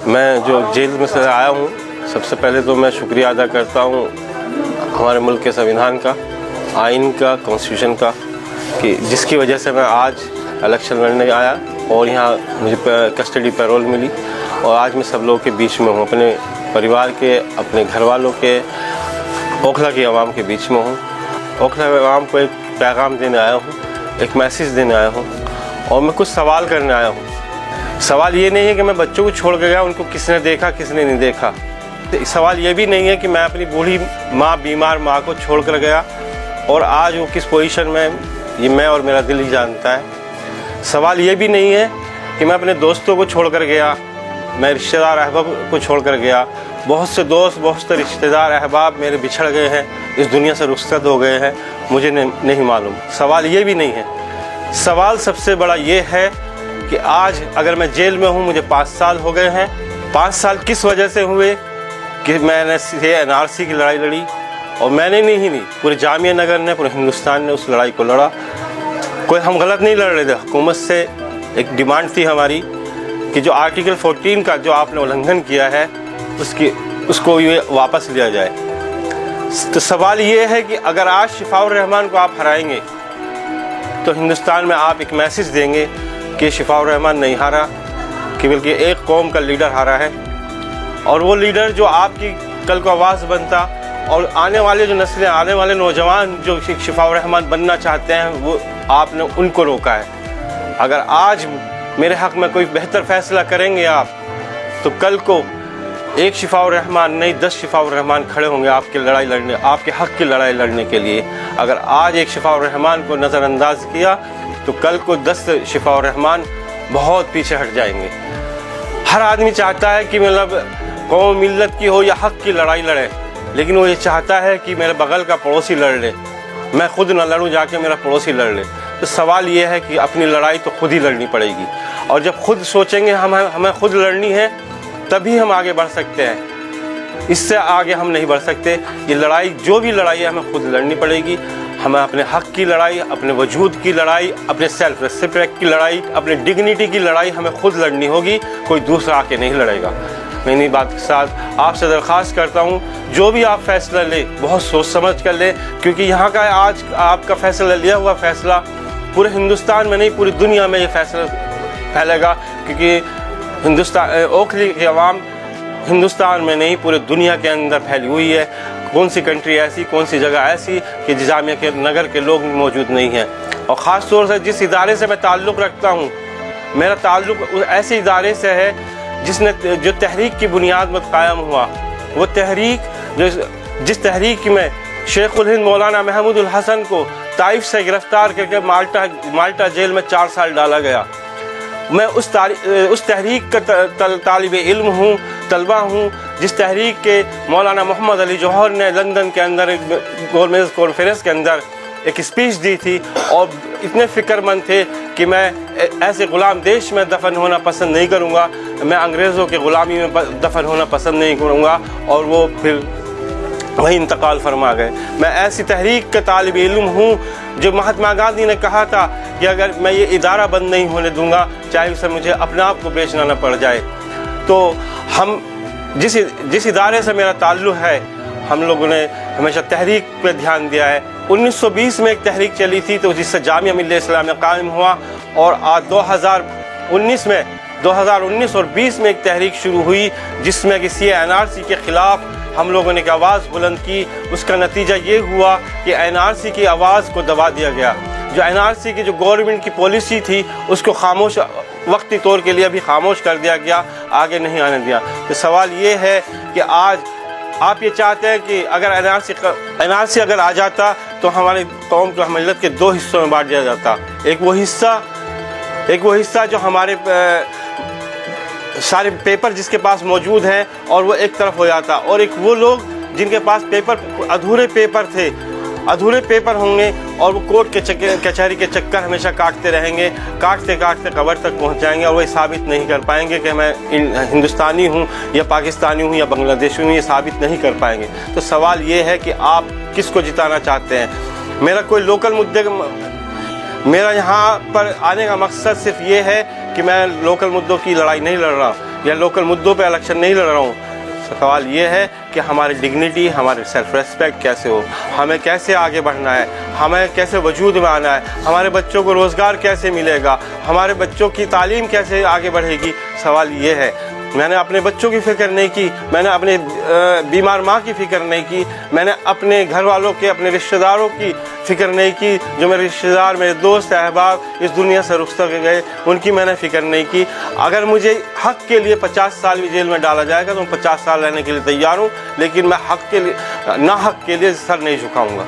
मैं जो जेल में से आया हूँ, सबसे पहले तो मैं शुक्रिया अदा करता हूँ हमारे मुल्क के संविधान का, आइन का, कॉन्स्टिट्यूशन का, कि जिसकी वजह से मैं आज इलेक्शन लड़ने आया और यहाँ मुझे कस्टडी पैरोल मिली और आज मैं सब लोगों के बीच में हूँ, अपने परिवार के, अपने घर वालों के, ओखला की आवाम के बीच में हूँ। ओखला की आवाम को एक पैगाम देने आया हूँ, एक मैसेज देने आया हूँ और मैं कुछ सवाल करने आया हूँ। सवाल ये नहीं है कि मैं बच्चों को छोड़ के गया, उनको किसने देखा किसने नहीं देखा। सवाल ये भी नहीं है कि मैं अपनी बूढ़ी माँ, बीमार माँ को छोड़ कर गया और आज वो किस पोजीशन में, ये मैं और मेरा दिल ही जानता है। सवाल ये भी नहीं है कि मैं अपने दोस्तों को छोड़ कर गया, मैं रिश्तेदार अहबाब को छोड़ कर गया। बहुत से दोस्त, बहुत से रिश्तेदार अहबाब मेरे बिछड़ गए हैं, इस दुनिया से रुखसत हो गए हैं, मुझे नहीं मालूम। सवाल ये भी नहीं है। सवाल सबसे बड़ा ये है कि आज अगर मैं जेल में हूँ, मुझे 5 साल हो गए हैं। 5 साल किस वजह से हुए कि मैंने NRC की लड़ाई लड़ी, और मैंने नहीं, पूरे जामिया नगर ने, पूरे हिंदुस्तान ने उस लड़ाई को लड़ा। कोई हम गलत नहीं लड़ रहे थे। हुकूमत से एक डिमांड थी हमारी कि जो आर्टिकल 14 का जो आपने उल्लंघन किया है उसको ये वापस लिया जाए। तो सवाल ये है कि अगर आज शिफाउर रहमान को आप हराएंगे तो हिंदुस्तान में आप एक मैसेज देंगे कि शिफाउर रहमान नहीं हारा, कि बल्कि एक कौम का लीडर हारा है। और वो लीडर जो आपकी कल को आवाज़ बनता और आने वाले जो नस्लें, आने वाले नौजवान जो शिफाउर रहमान बनना चाहते हैं, वो आपने उनको रोका है। अगर आज मेरे हक़ में कोई बेहतर फ़ैसला करेंगे आप, तो कल को एक शिफाउर रहमान नहीं 10 शिफाउर रहमान खड़े होंगे आपकी लड़ाई लड़ने, आपके हक़ की लड़ाई लड़ने के लिए। अगर आज एक शिफाउर रहमान को नज़रअंदाज किया तो कल को 10 शिफाउर रहमान बहुत पीछे हट जाएंगे। हर आदमी चाहता है कि मतलब कौम मिल्लत की हो या हक़ की लड़ाई लड़े, लेकिन वो ये चाहता है कि मेरे बगल का पड़ोसी लड़ ले, मैं खुद ना लड़ूं, जाके मेरा पड़ोसी लड़ ले। तो सवाल ये है कि अपनी लड़ाई तो खुद ही लड़नी पड़ेगी, और जब खुद सोचेंगे हमें खुद लड़नी है, तभी हम आगे बढ़ सकते हैं। इससे आगे हम नहीं बढ़ सकते। ये लड़ाई, जो भी लड़ाई है, हमें खुद लड़नी पड़ेगी। हमें अपने हक़ की लड़ाई, अपने वजूद की लड़ाई, अपने सेल्फ रिस्पेक्ट की लड़ाई, अपने डिग्निटी की लड़ाई हमें खुद लड़नी होगी, कोई दूसरा आके नहीं लड़ेगा। मैं इन्हीं बात के साथ आपसे दरख्वास्त करता हूँ, जो भी आप फ़ैसला लें बहुत सोच समझ कर लें, क्योंकि यहाँ का आज आपका फ़ैसला लिया हुआ फ़ैसला पूरे हिंदुस्तान में नहीं, पूरी दुनिया में ये फ़ैसला फैलेगा। क्योंकि ओखली की आवाम हिंदुस्तान में नहीं, पूरे दुनिया के अंदर फैली हुई है। कौन सी कंट्री ऐसी, कौन सी जगह ऐसी कि जामिया के नगर के लोग मौजूद नहीं हैं। और ख़ास तौर से जिस इदारे से मैं ताल्लुक़ रखता हूँ, मेरा ताल्लुक़ ऐसे इदारे से है जो तहरीक की बुनियाद पर कायम हुआ। वो तहरीक जिस तहरीक में शेखुल हिंद मौलाना महमूद उल हसन को ताइफ से गिरफ़्तार करके माल्टा जेल में 4 साल डाला गया। मैं उस तहरीक का तालिब इल्म हूँ, तलबा हूँ, जिस तहरीक के मौलाना मोहम्मद अली जौहर ने लंदन के अंदर गोलमेज कॉन्फ्रेंस के अंदर एक स्पीच दी थी, और इतने फ़िक्रमंद थे कि मैं ऐसे ग़ुलाम देश में दफन होना पसंद नहीं करूँगा, मैं अंग्रेज़ों के ग़ुलामी में दफन होना पसंद नहीं करूँगा, और वो फिर वही इंतकाल फरमा गए। मैं ऐसी तहरीक का तालिब इल्म हूँ जो महात्मा गांधी ने कहा था कि अगर मैं ये इदारा बंद नहीं होने दूँगा, चाहे उसे मुझे अपने आप को बेचना न पड़ जाए। तो हम जिस इदारे से मेरा ताल्लुक़ है, हम लोगों ने हमेशा तहरीक पर ध्यान दिया है। 1920 में एक तहरीक चली थी, तो जिससे जामिया मिल्लत इस्लामिया कायम हुआ, और आज 2019 और 20 में एक तहरीक शुरू हुई, जिसमें कि NRC के ख़िलाफ़ हम लोगों ने एक आवाज़ बुलंद की। उसका नतीजा ये हुआ कि NRC की आवाज़ को दबा दिया गया। जो NRC की जो गवर्नमेंट की पॉलिसी थी, उसको खामोश, वक्ती तौर के लिए अभी खामोश कर दिया गया, आगे नहीं आने दिया। तो सवाल ये है कि आज आप ये चाहते हैं कि अगर NRC अगर आ जाता तो हमारी कौम को, मिल्लत के 2 हिस्सों में बांट दिया जाता। एक वो हिस्सा जो हमारे सारे पेपर जिसके पास मौजूद हैं, और वो एक तरफ हो जाता, और एक वो लोग जिनके पास अधूरे पेपर होंगे, और वो कोर्ट के कचहरी के चक्कर हमेशा काटते रहेंगे, काटते कब्र तक पहुंच जाएंगे, और वही साबित नहीं कर पाएंगे कि मैं हिंदुस्तानी हूं या पाकिस्तानी हूं या बांग्लादेशी हूं, ये साबित नहीं कर पाएंगे। तो सवाल ये है कि आप किसको जिताना चाहते हैं। मेरा कोई लोकल मुद्दे, मेरा यहाँ पर आने का मकसद सिर्फ ये है کہ میں لوکل مدعوں کی لڑائی نہیں لڑ رہا یا لوکل مدعوں پہ الیکشن نہیں لڑ رہا ہوں. سوال یہ ہے کہ ہماری ڈگنیٹی، ہمارے سیلف ریسپیکٹ کیسے ہو، ہمیں کیسے آگے بڑھنا ہے، ہمیں کیسے وجود میں آنا ہے، ہمارے بچوں کو روزگار کیسے ملے گا، ہمارے بچوں کی تعلیم کیسے آگے بڑھے گی. سوال یہ ہے. میں نے اپنے بچوں کی فکر نہیں کی، میں نے اپنے بیمار ماں کی فکر نہیں کی، میں نے اپنے گھر والوں کے، اپنے رشتہ داروں کی فکر نہیں کی. جو میرے رشتہ دار، میرے دوست احباب اس دنیا سے رخصت ہو گئے، ان کی میں نے فکر نہیں کی. اگر مجھے حق کے لیے 50 سال بھی جیل میں ڈالا جائے گا تو میں 50 سال رہنے کے لیے تیار ہوں، لیکن میں حق کے لیے، نہ حق کے لیے سر نہیں جھکاؤں گا.